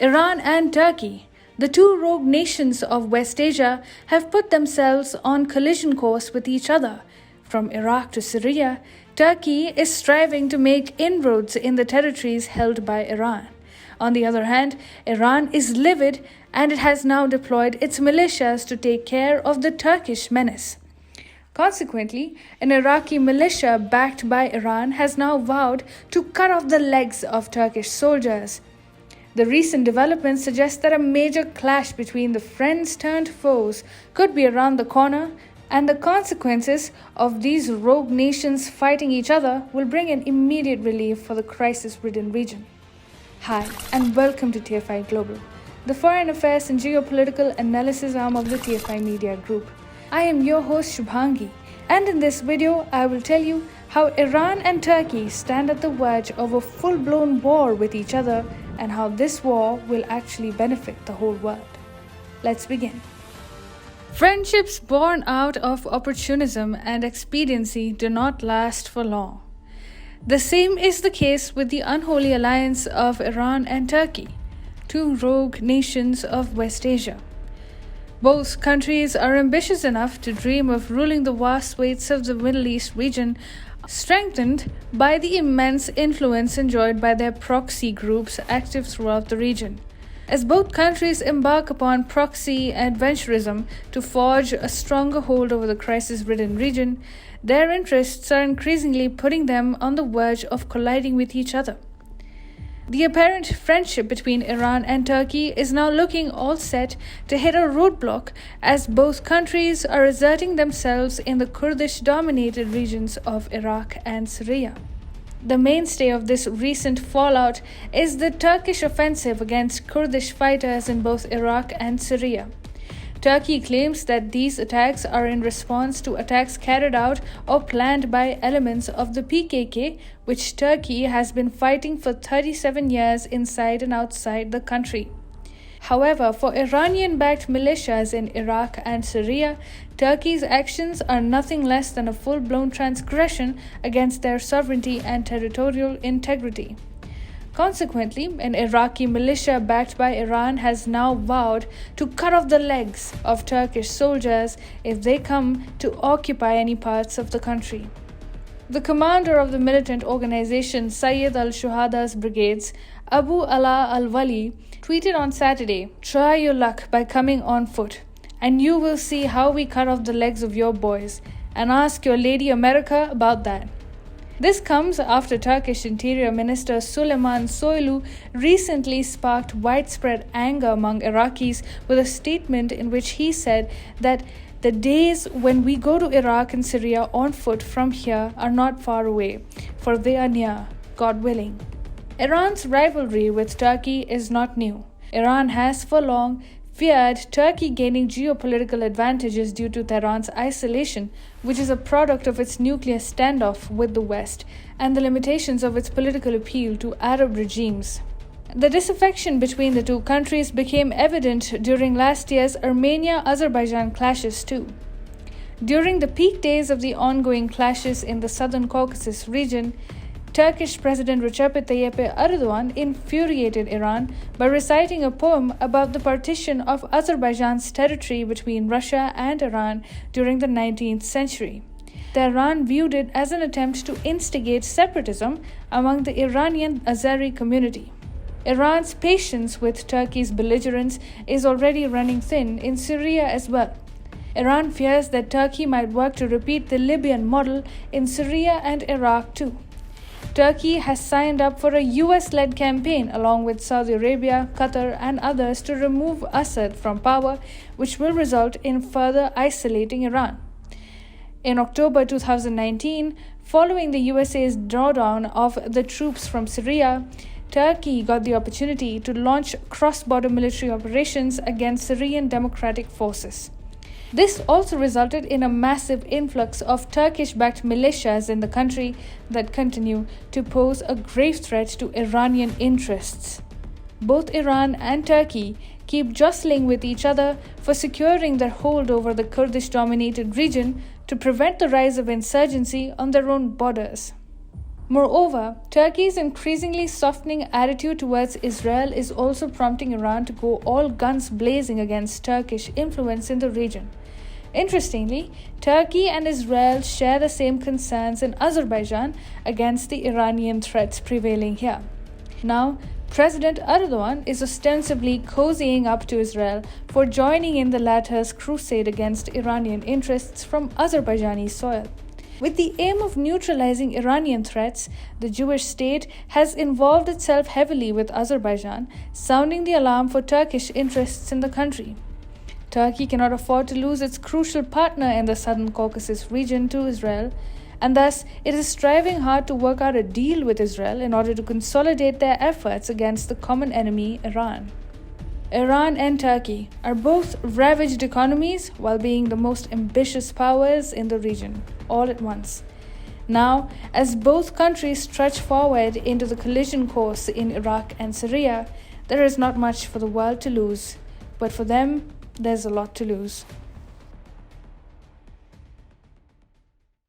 Iran and Turkey, the two rogue nations of West Asia, have put themselves on collision course with each other. From Iraq to Syria, Turkey is striving to make inroads in the territories held by Iran. On the other hand, Iran is livid and it has now deployed its militias to take care of the Turkish menace. Consequently, an Iraqi militia backed by Iran has now vowed to cut off the legs of Turkish soldiers. The recent developments suggest that a major clash between the friends turned foes could be around the corner, and the consequences of these rogue nations fighting each other will bring an immediate relief for the crisis-ridden region. Hi, and welcome to TFI Global, the foreign affairs and geopolitical analysis arm of the TFI Media Group. I am your host Shubhangi, and in this video I will tell you how Iran and Turkey stand at the verge of a full-blown war with each other and how this war will actually benefit the whole world. Let's begin. Friendships born out of opportunism and expediency do not last for long. The same is the case with the unholy alliance of Iran and Turkey, two rogue nations of West Asia. Both countries are ambitious enough to dream of ruling the vast swathes of the Middle East region, strengthened by the immense influence enjoyed by their proxy groups active throughout the region. As both countries embark upon proxy adventurism to forge a stronger hold over the crisis-ridden region, their interests are increasingly putting them on the verge of colliding with each other. The apparent friendship between Iran and Turkey is now looking all set to hit a roadblock as both countries are asserting themselves in the Kurdish-dominated regions of Iraq and Syria. The mainstay of this recent fallout is the Turkish offensive against Kurdish fighters in both Iraq and Syria. Turkey claims that these attacks are in response to attacks carried out or planned by elements of the PKK, which Turkey has been fighting for 37 years inside and outside the country. However, for Iranian-backed militias in Iraq and Syria, Turkey's actions are nothing less than a full-blown transgression against their sovereignty and territorial integrity. Consequently, an Iraqi militia backed by Iran has now vowed to cut off the legs of Turkish soldiers if they come to occupy any parts of the country. The commander of the militant organization Sayyid al-Shuhada's brigades, Abu Ala al-Wali, tweeted on Saturday, "Try your luck by coming on foot, and you will see how we cut off the legs of your boys, and ask your lady America about that." This comes after Turkish Interior Minister Süleyman Soylu recently sparked widespread anger among Iraqis with a statement in which he said that the days when we go to Iraq and Syria on foot from here are not far away, for they are near, God willing. Iran's rivalry with Turkey is not new. Iran has for long feared Turkey gaining geopolitical advantages due to Tehran's isolation, which is a product of its nuclear standoff with the West and the limitations of its political appeal to Arab regimes. The disaffection between the two countries became evident during last year's Armenia-Azerbaijan clashes too. During the peak days of the ongoing clashes in the southern Caucasus region, Turkish President Recep Tayyip Erdogan infuriated Iran by reciting a poem about the partition of Azerbaijan's territory between Russia and Iran during the 19th century. Tehran viewed it as an attempt to instigate separatism among the Iranian Azeri community. Iran's patience with Turkey's belligerence is already running thin in Syria as well. Iran fears that Turkey might work to repeat the Libyan model in Syria and Iraq too. Turkey has signed up for a US-led campaign along with Saudi Arabia, Qatar, and others to remove Assad from power, which will result in further isolating Iran. In October 2019, following the USA's drawdown of the troops from Syria, Turkey got the opportunity to launch cross-border military operations against Syrian Democratic Forces. This also resulted in a massive influx of Turkish-backed militias in the country that continue to pose a grave threat to Iranian interests. Both Iran and Turkey keep jostling with each other for securing their hold over the Kurdish-dominated region to prevent the rise of insurgency on their own borders. Moreover, Turkey's increasingly softening attitude towards Israel is also prompting Iran to go all guns blazing against Turkish influence in the region. Interestingly, Turkey and Israel share the same concerns in Azerbaijan against the Iranian threats prevailing here. Now, President Erdogan is ostensibly cozying up to Israel for joining in the latter's crusade against Iranian interests from Azerbaijani soil. With the aim of neutralizing Iranian threats, the Jewish state has involved itself heavily with Azerbaijan, sounding the alarm for Turkish interests in the country. Turkey cannot afford to lose its crucial partner in the southern Caucasus region to Israel, and thus it is striving hard to work out a deal with Israel in order to consolidate their efforts against the common enemy, Iran. Iran and Turkey are both ravaged economies while being the most ambitious powers in the region, all at once. Now, as both countries stretch forward into the collision course in Iraq and Syria, there is not much for the world to lose, but for them, there's a lot to lose.